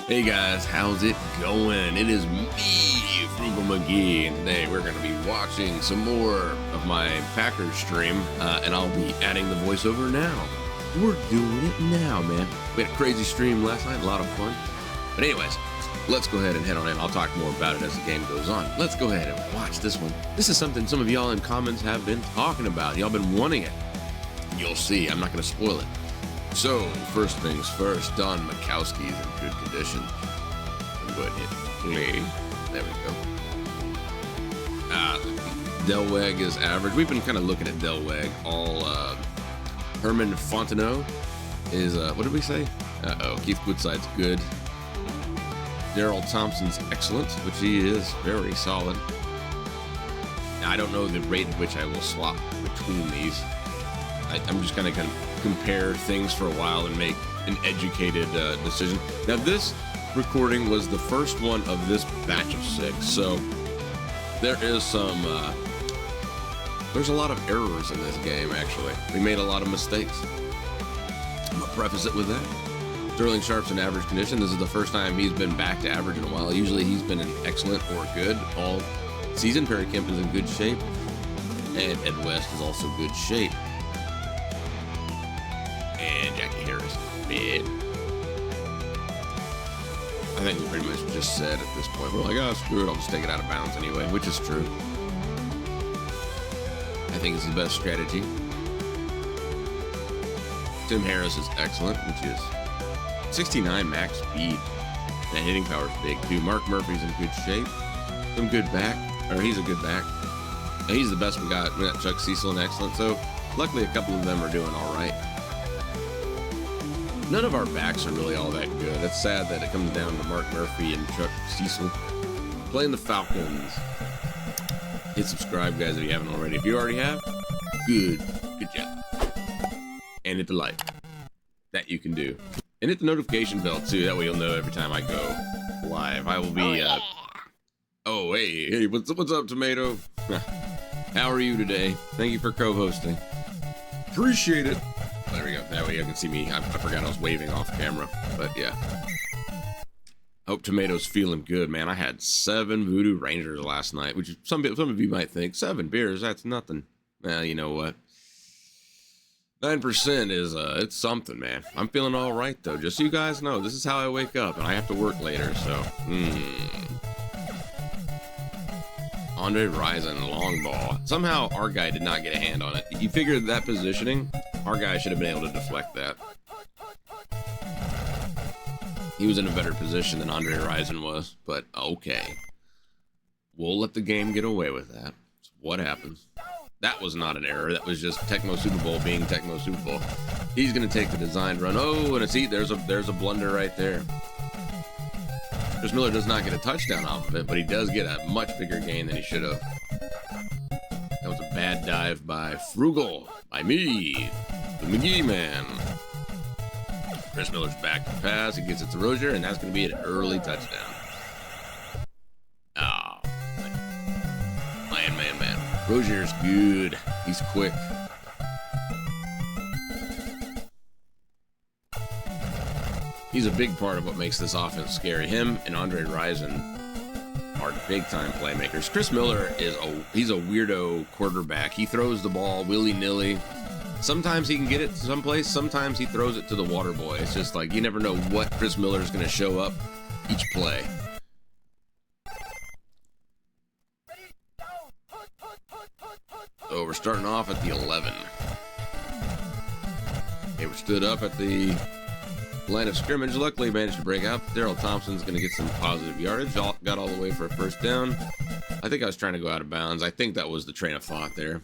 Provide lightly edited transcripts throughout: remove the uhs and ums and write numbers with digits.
Hey guys, how's it going? It is me, Frugal McGee, and today we're going to be watching some more of my Packers stream, and I'll be adding the voiceover now. We're doing it now, man. We had a crazy stream last night, a lot of fun. But anyways, let's go ahead and head on in. I'll talk more about it as the game goes on. Let's go ahead and watch this one. This is something some of y'all in comments have been talking about. Y'all been wanting it. You'll see. I'm not going to spoil it. So, first things first, Don Makowski's in good condition. I'm going to hit play. There we go. Delweg is average. We've been kind of looking at Delweg. Herman Fontenot is, what did we say? Keith Woodside's good. Daryl Thompson's excellent, which he is very solid. Now, I don't know the rate at which I will swap between these. I'm just kind of compare things for a while and make an educated decision. Now, this recording was the first one of this batch of 6, so there is some there's a lot of errors in this game. Actually, we made a lot of mistakes. I'm gonna preface it with that. Sterling Sharp's in average condition. This is the first time he's been back to average in a while. Usually he's been in excellent or good all season. Perry Kemp is in good shape, and Ed West is also good shape. And Jackie Harris, bad. I think we pretty much just said at this point, we're like, oh, screw it, I'll just take it out of bounds anyway, which is true. I think it's the best strategy. Tim Harris is excellent, which is 69 max speed. That hitting power is big too. Mark Murphy's in good shape. Some good back, or he's a good back. And he's the best we got. We got Chuck Cecil in excellent, so luckily a couple of them are doing all right. None of our backs are really all that good. It's sad that it comes down to Mark Murphy and Chuck Cecil playing the Falcons. Hit subscribe, guys, if you haven't already. If you already have, good job. And hit the like. That you can do. And hit the notification bell, too. That way you'll know every time I go live. I will be, Oh, hey, what's up, Tomato? How are you today? Thank you for co-hosting. Appreciate it. There we go. That way you can see me. I forgot I was waving off camera, but yeah. Hope Tomato's feeling good, man. I had 7 Voodoo Rangers last night, which some of you might think 7 beers, that's nothing. Well, you know what? 9% is it's something, man. I'm feeling all right though. Just so you guys know, this is how I wake up, and I have to work later. So, Andre Rison, long ball. Somehow our guy did not get a hand on it. You figure that positioning, our guy should have been able to deflect that. He was in a better position than Andre Rison was, but okay. We'll let the game get away with that. It's what happens. That was not an error. That was just Tecmo Super Bowl being Tecmo Super Bowl. He's going to take the designed run. Oh, and there's a blunder right there. Chris Miller does not get a touchdown off of it, but he does get a much bigger gain than he should have. That was a bad dive by Frugal, by me, the McGee man. Chris Miller's back to pass. He gets it to Rozier, and that's going to be an early touchdown. Oh, man. Rozier's good. He's quick. He's a big part of what makes this offense scary. Him and Andre Rison are big-time playmakers. Chris Miller he's a weirdo quarterback. He throws the ball willy-nilly. Sometimes he can get it to someplace. Sometimes he throws it to the water boy. It's just like you never know what Chris Miller is going to show up each play. So we're starting off at the 11. Okay, we stood up at the line of scrimmage. Luckily managed to break out. Daryl Thompson's going to get some positive yardage. Got all the way for a first down. I think I was trying to go out of bounds. I think that was the train of thought there.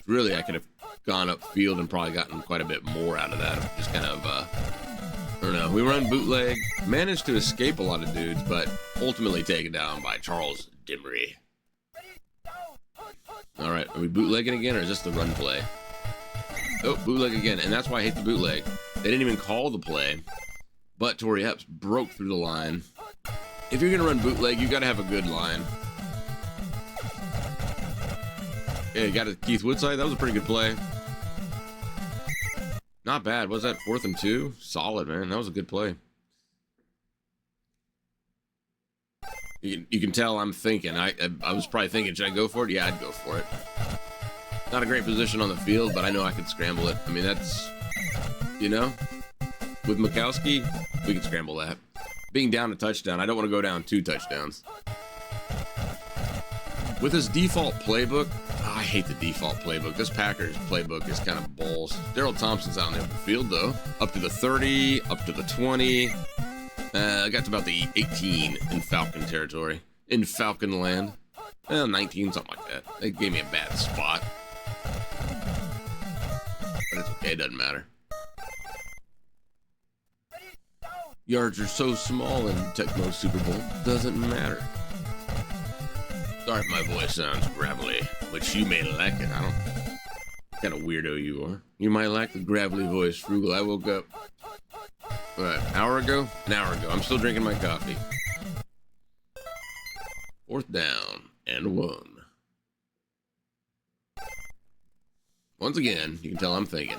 Really, I could have gone upfield and probably gotten quite a bit more out of that. Just kind of, I don't know. We run bootleg. Managed to escape a lot of dudes, but ultimately taken down by Charles Dimry. All right, are we bootlegging again, or is this the run play? Oh, bootleg again, and that's why I hate the bootleg. They didn't even call the play, but Torrey Epps broke through the line. If you're going to run bootleg, you got to have a good line. Yeah, you got it, Keith Woodside. That was a pretty good play. Not bad. Was that 4th and 2? Solid, man. That was a good play. You can tell I'm thinking. I was probably thinking, should I go for it? Yeah, I'd go for it. Not a great position on the field, but I know I could scramble it. I mean, that's, you know, with Mikowski, we could scramble that. Being down a touchdown, I don't want to go down 2 touchdowns. With his default playbook, I hate the default playbook. This Packers playbook is kind of balls. Daryl Thompson's out in the open field, though. Up to the 30, up to the 20. I got to about the 18 in Falcon territory. In Falcon land. 19, something like that. They gave me a bad spot. But it's okay, it doesn't matter. Yards are so small in Tecmo Super Bowl, doesn't matter. Sorry if my voice sounds gravelly, which you may like it. I don't. What kind of weirdo you are. You might like the gravelly voice, Frugal. I woke up, what, an hour ago? An hour ago. I'm still drinking my coffee. 4th down and 1. Once again, you can tell I'm thinking.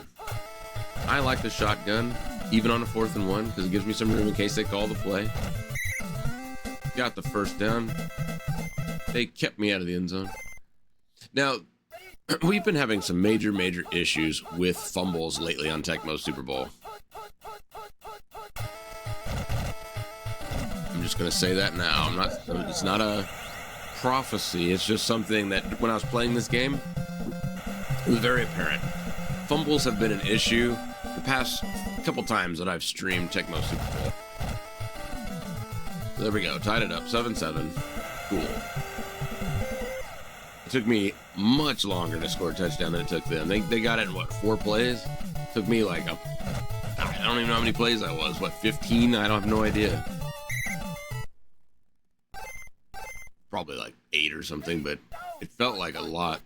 I like the shotgun, even on a 4th and 1, because it gives me some room in case they call the play. Got the 1st down. They kept me out of the end zone. Now, we've been having some major issues with fumbles lately on Tecmo Super Bowl. I'm just going to say that now. It's not a prophecy. It's just something that when I was playing this game, it was very apparent. Fumbles have been an issue the past couple times that I've streamed Tecmo Super Bowl. So there we go. Tied it up. 7-7. Cool. It took me much longer to score a touchdown than it took them. They got it in, what, 4 plays? It took me like I don't even know how many plays I was. What, 15? I don't have no idea. Probably like 8 or something, but it felt like a lot.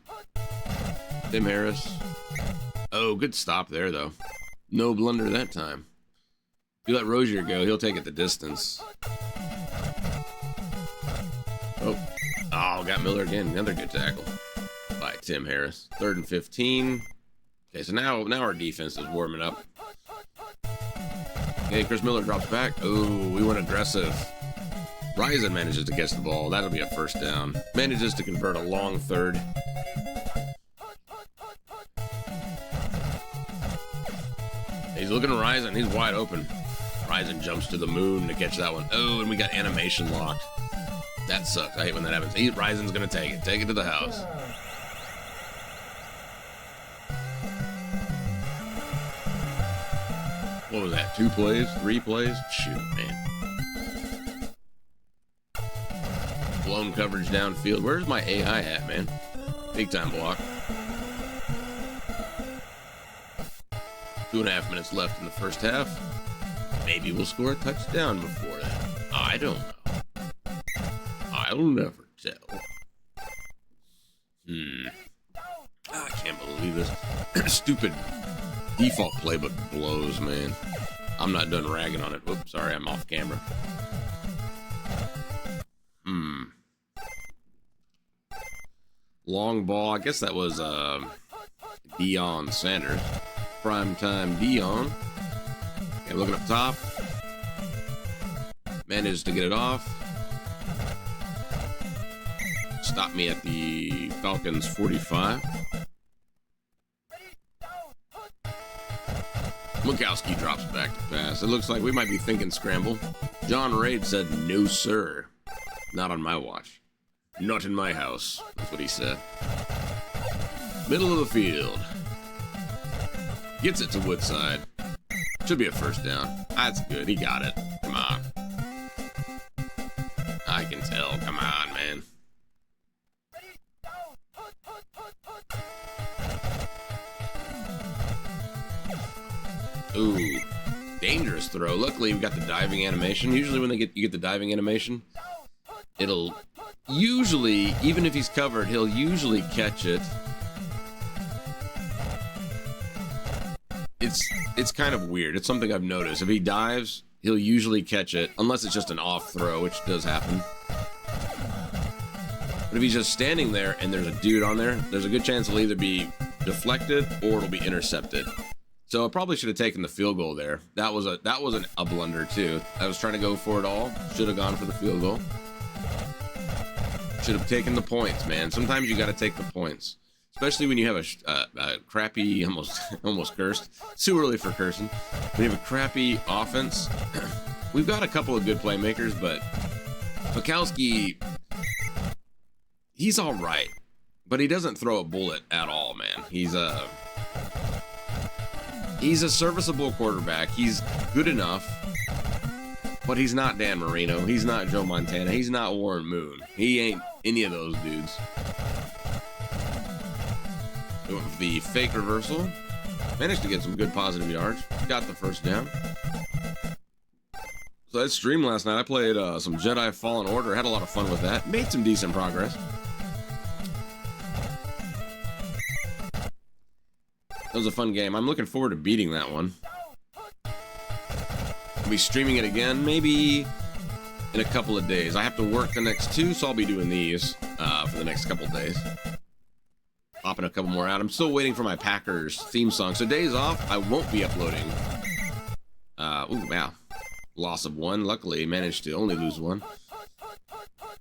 Tim Harris. Oh, good stop there, though. No blunder that time. If you let Rozier go, he'll take it the distance. Oh, got Miller again. Another good tackle by Tim Harris. 3rd and 15. Okay, so now our defense is warming up. Okay, Chris Miller drops back. Oh, we went aggressive. Ryzen manages to catch the ball. That'll be a 1st down. Manages to convert a long 3rd. He's looking at Ryzen. He's wide open. Ryzen jumps to the moon to catch that one. Oh, and we got animation locked. That sucks. I hate when that happens. Ryzen's going to take it. Take it to the house. What was that? 2 plays? 3 plays? Shoot, man. Blown coverage downfield. Where's my AI at, man? Big time block. 2.5 minutes left in the 1st half. Maybe we'll score a touchdown before that. I don't know. I'll never tell. I can't believe this. Stupid default playbook blows, man. I'm not done ragging on it. Oops, sorry, I'm off camera. Long ball. I guess that was Deion Sanders. Primetime Deion. Okay, looking up top. Managed to get it off. Stop me at the Falcons 45. Mikowski drops back to pass. It looks like we might be thinking scramble. John Raid said, no, sir. Not on my watch. Not in my house. That's what he said. Middle of the field. Gets it to Woodside. Should be a 1st down. That's good. He got it. Come on. I can tell. Come on, man. Ooh, dangerous throw. Luckily, we got the diving animation. Usually when you get the diving animation, it'll usually, even if he's covered, he'll usually catch it. It's kind of weird. It's something I've noticed. If he dives, he'll usually catch it, unless it's just an off throw, which does happen. But if he's just standing there and there's a dude on there, there's a good chance it'll either be deflected or it'll be intercepted. So I probably should have taken the field goal there. That was a blunder too. I was trying to go for it all. Should have gone for the field goal. Should have taken the points, man. Sometimes you got to take the points, especially when you have a crappy, almost cursed. It's too early for cursing. When you have a crappy offense, we've got a couple of good playmakers, but Mikowski, he's all right, but he doesn't throw a bullet at all, man. He's a serviceable quarterback. He's good enough, but he's not Dan Marino. He's not Joe Montana. He's not Warren Moon. He ain't any of those dudes. The fake reversal. Managed to get some good positive yards. Got the first down. So that stream last night, I played some Jedi Fallen Order. Had a lot of fun with that. Made some decent progress. That was a fun game. I'm looking forward to beating that one. I'll be streaming it again, maybe in a couple of days. I have to work the next 2, so I'll be doing these for the next couple of days. Popping a couple more out. I'm still waiting for my Packers theme song. So days off, I won't be uploading. Ooh, wow. Loss of 1. Luckily, managed to only lose 1.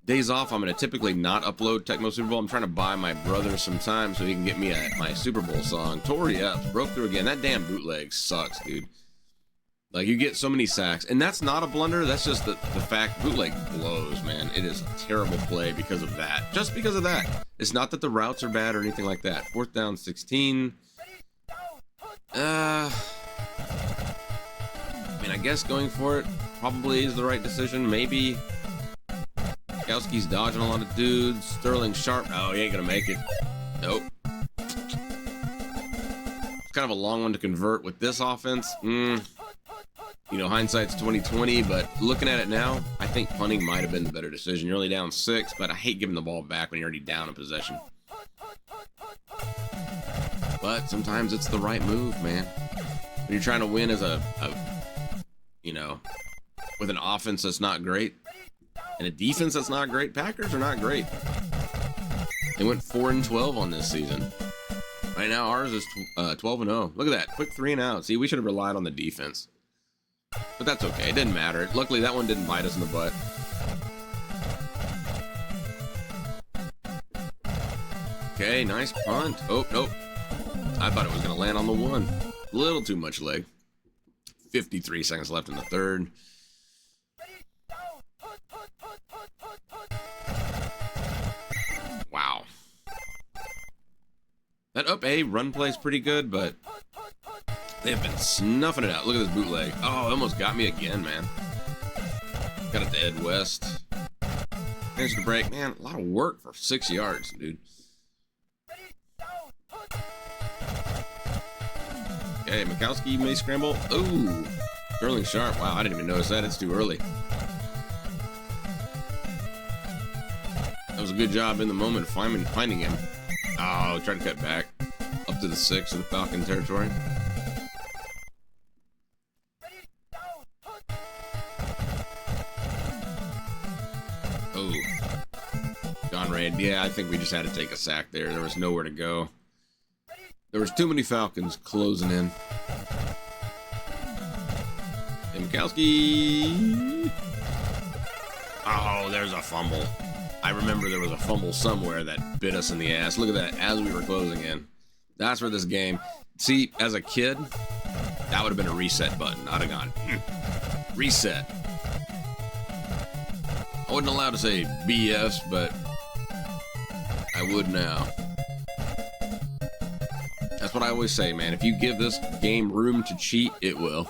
Days off, I'm going to typically not upload Tecmo Super Bowl. I'm trying to buy my brother some time so he can get me my Super Bowl song. Tori Epps broke through again. That damn bootleg sucks, dude. Like, you get so many sacks. And that's not a blunder. That's just the fact bootleg blows, man. It is a terrible play because of that. Just because of that. It's not that the routes are bad or anything like that. 4th down, 16. I mean, I guess going for it probably is the right decision. Maybe. Mikowski's dodging a lot of dudes. Sterling Sharp. Oh, he ain't going to make it. Nope. It's kind of a long one to convert with this offense. You know, hindsight's 20/20, but looking at it now, I think punting might have been the better decision. You're only down 6, but I hate giving the ball back when you're already down in possession. But sometimes it's the right move, man. When you're trying to win as you know, with an offense that's not great and a defense that's not great, Packers are not great. They went 4-12 on this season. Right now, ours is 12-0. Look at that, quick 3 and out. See, we should have relied on the defense. But that's okay. It didn't matter. Luckily, that one didn't bite us in the butt. Okay, nice punt. Oh, nope. I thought it was going to land on the 1. A little too much leg. 53 seconds left in the 3rd. Wow. That run play's pretty good, but they have been snuffing it out. Look at this bootleg. Oh, it almost got me again, man. Got it to Ed West. Managed to break. Man, a lot of work for 6 yards, dude. Okay, Mikowski may scramble. Ooh, Sterling Sharp. Wow, I didn't even notice that. It's too early. That was a good job in the moment finding him. Oh, tried to cut back up to the 6 of the Falcon territory. Oh, John Raid. Yeah, I think we just had to take a sack there. There was nowhere to go. There was too many Falcons closing in. And Mikowski. Oh, there's a fumble. I remember there was a fumble somewhere that bit us in the ass. Look at that, as we were closing in. That's where this game. See, as a kid, that would have been a reset button. I'd have gone, reset. I wasn't allowed to say BS, but I would now. That's what I always say, man. If you give this game room to cheat, it will.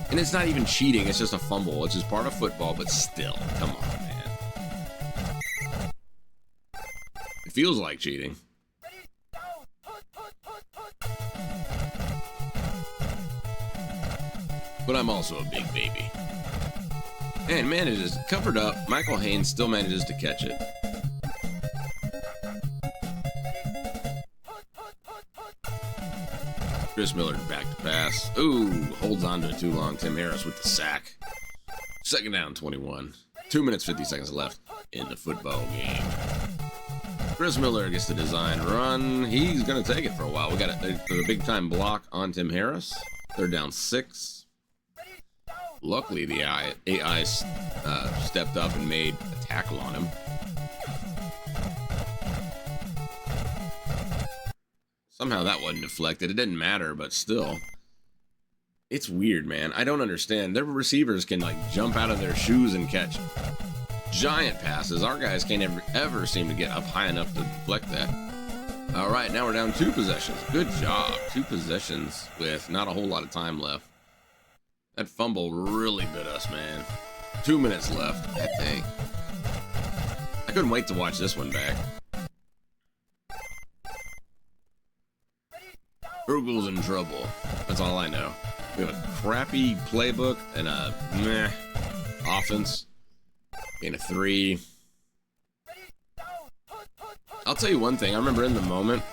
And it's not even cheating, it's just a fumble. It's just part of football, but still, come on, man. It feels like cheating. But I'm also a big baby. And manages, covered up, Michael Haynes still manages to catch it. Chris Miller back to pass. Ooh, holds on to it too long. Tim Harris with the sack. 2nd down, 21. 2 minutes, 50 seconds left in the football game. Chris Miller gets the design run. He's going to take it for a while. We got a big time block on Tim Harris. 3rd down, 6. Luckily, the AI stepped up and made a tackle on him. Somehow that wasn't deflected. It didn't matter, but still. It's weird, man. I don't understand. Their receivers can, like, jump out of their shoes and catch giant passes. Our guys can't ever seem to get up high enough to deflect that. All right, now we're down 2 possessions. Good job. 2 possessions with not a whole lot of time left. That fumble really bit us, man. 2 minutes left. That thing. I couldn't wait to watch this one back. Frugal's in trouble. That's all I know. We have a crappy playbook and a meh offense. Gain of 3. I'll tell you one thing. I remember in the moment,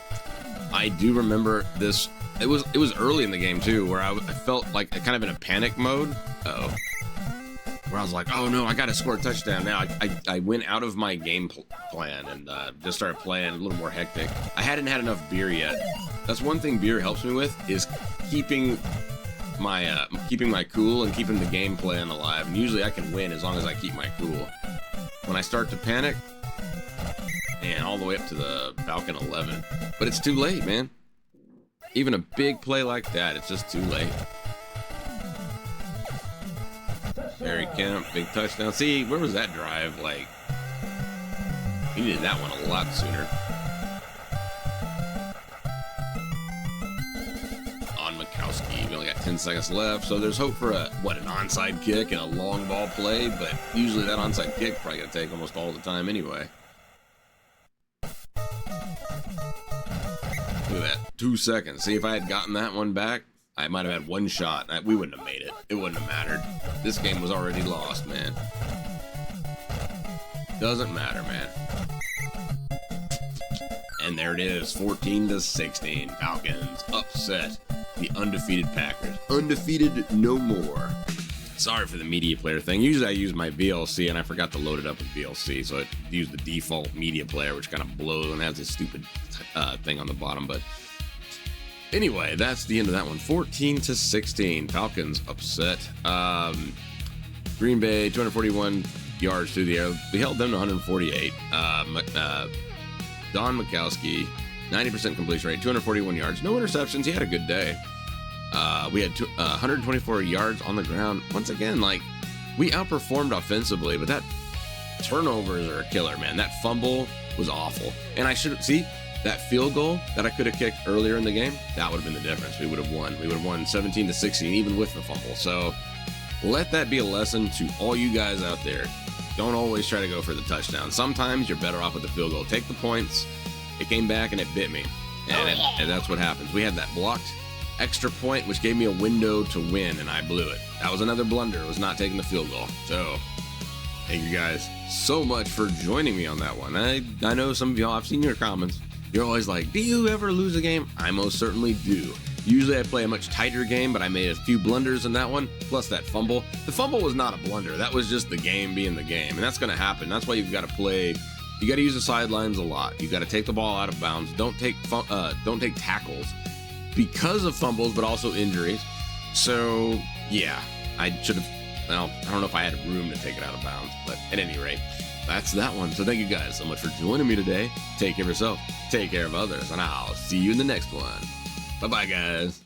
I do remember this. It was early in the game too, where I felt like kind of in a panic mode. Uh-oh. Where I was like, oh no, I gotta score a touchdown now. I went out of my game plan and just started playing a little more hectic. I hadn't had enough beer yet. That's one thing beer helps me with, is keeping my cool and keeping the game plan alive. And usually I can win as long as I keep my cool. When I start to panic, man, all the way up to the Falcon 11. But it's too late, man. Even a big play like that, it's just too late. Barry Kemp, big touchdown. See, where was that drive? Like, he needed that one a lot sooner. On Mikowski, we only got 10 seconds left, so there's hope for an onside kick and a long ball play, but usually that onside kick probably gonna take almost all the time anyway. Look at that, 2 seconds. See, if I had gotten that one back, I might have had one shot. We wouldn't have made it. It wouldn't have mattered. This game was already lost, man. Doesn't matter, man. And there it is, 14-16. Falcons upset the undefeated Packers. Undefeated no more. Sorry for the media player thing. Usually I use my VLC, and I forgot to load it up with VLC, so it used the default media player, which kind of blows and has this stupid thing on the bottom. But anyway, that's the end of that one. 14-16. Falcons upset. Green Bay, 241 yards through the air. We held them to 148. Don Mikowski, 90% completion rate, 241 yards. No interceptions. He had a good day. We had 124 yards on the ground. Once again, like, we outperformed offensively, but that turnovers are a killer, man. That fumble was awful. And I should see that field goal that I could have kicked earlier in the game. That would have been the difference. We would have won. We would have won 17-16, even with the fumble. So let that be a lesson to all you guys out there. Don't always try to go for the touchdown. Sometimes you're better off with the field goal. Take the points. It came back and it bit me. And that's what happens. We had that blocked extra point, which gave me a window to win, and I blew it. That was another blunder. It was not taking the field goal. So thank you guys so much for joining me on that one. I know some of y'all, I've seen your comments. You're always like, do you ever lose a game? I most certainly do. Usually I play a much tighter game, but I made a few blunders in that one, plus that fumble. The fumble was not a blunder. That was just the game being the game, and that's going to happen. That's why you've got to play. You got to use the sidelines a lot. You got to take the ball out of bounds. Don't take tackles because of fumbles, but also injuries. So yeah, I should have. Well, I don't know if I had room to take it out of bounds, but at any rate, that's that one. So thank you guys so much for joining me today. Take care of yourself, take care of others, and I'll see you in the next one. Bye-bye, guys.